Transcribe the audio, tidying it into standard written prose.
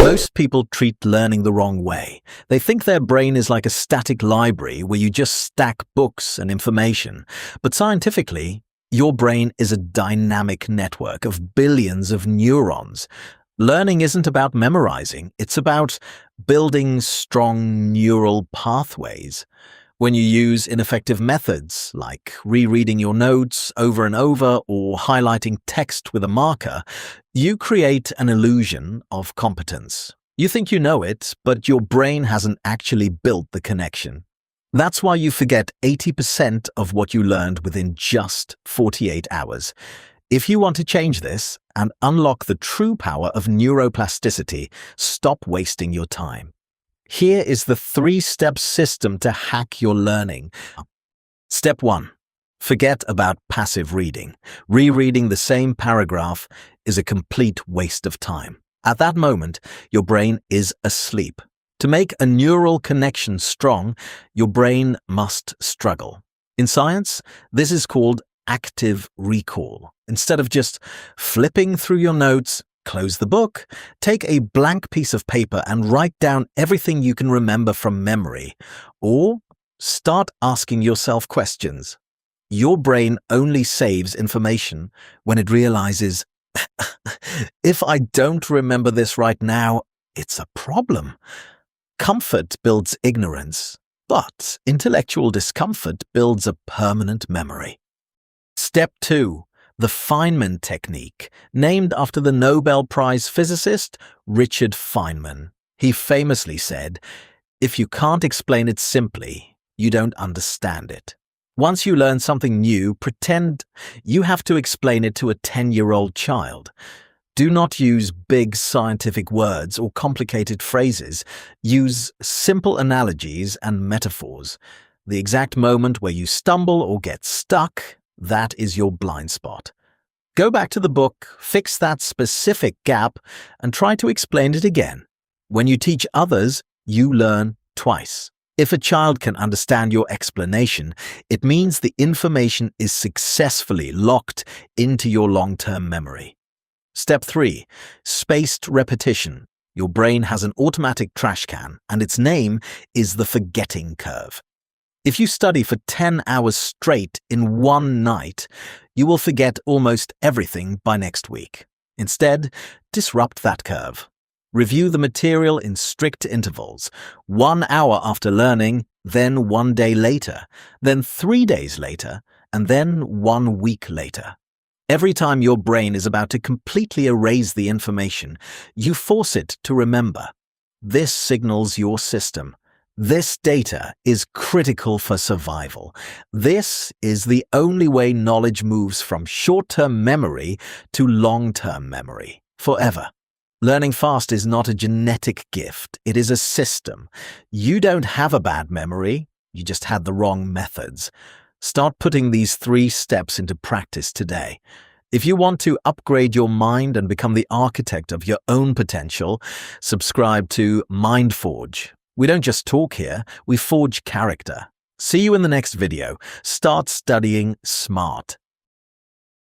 Most people treat learning the wrong way. They think their brain is like a static library where you just stack books and information. But scientifically, your brain is a dynamic network of billions of neurons. Learning isn't about memorizing, it's about building strong neural pathways. When you use ineffective methods, like rereading your notes over and over or highlighting text with a marker, you create an illusion of competence. You think you know it, but your brain hasn't actually built the connection. That's why you forget 80% of what you learned within just 48 hours. If you want to change this and unlock the true power of neuroplasticity, stop wasting your time. Here is the 3-step system to hack your learning. Step 1. Forget about passive reading. Rereading the same paragraph is a complete waste of time. At that moment, your brain is asleep. To make a neural connection strong, your brain must struggle. In science, this is called active recall. Instead of just flipping through your notes, close the book, take a blank piece of paper and write down everything you can remember from memory. Or start asking yourself questions. Your brain only saves information when it realizes, if I don't remember this right now, it's a problem. Comfort builds ignorance, but intellectual discomfort builds a permanent memory. Step 2. The Feynman Technique, named after the Nobel Prize physicist Richard Feynman. He famously said, "If you can't explain it simply, you don't understand it." Once you learn something new, pretend you have to explain it to a 10-year-old child. Do not use big scientific words or complicated phrases. Use simple analogies and metaphors. The exact moment where you stumble or get stuck, that is your blind spot. Go back to the book, fix that specific gap, and try to explain it again. When you teach others, you learn twice. If a child can understand your explanation, it means the information is successfully locked into your long-term memory. Step 3. Spaced repetition. Your brain has an automatic trash can, and its name is the forgetting curve. If you study for 10 hours straight in one night, you will forget almost everything by next week. Instead, disrupt that curve. Review the material in strict intervals. 1 hour after learning, then 1 day later, then 3 days later, and then 1 week later. Every time your brain is about to completely erase the information, you force it to remember. This signals your system. This data is critical for survival. This is the only way knowledge moves from short-term memory to long-term memory, forever. Learning fast is not a genetic gift, it is a system. You don't have a bad memory, you just had the wrong methods. Start putting these 3 steps into practice today. If you want to upgrade your mind and become the architect of your own potential, subscribe to MindForge. We don't just talk here, we forge character. See you in the next video. Start studying smart.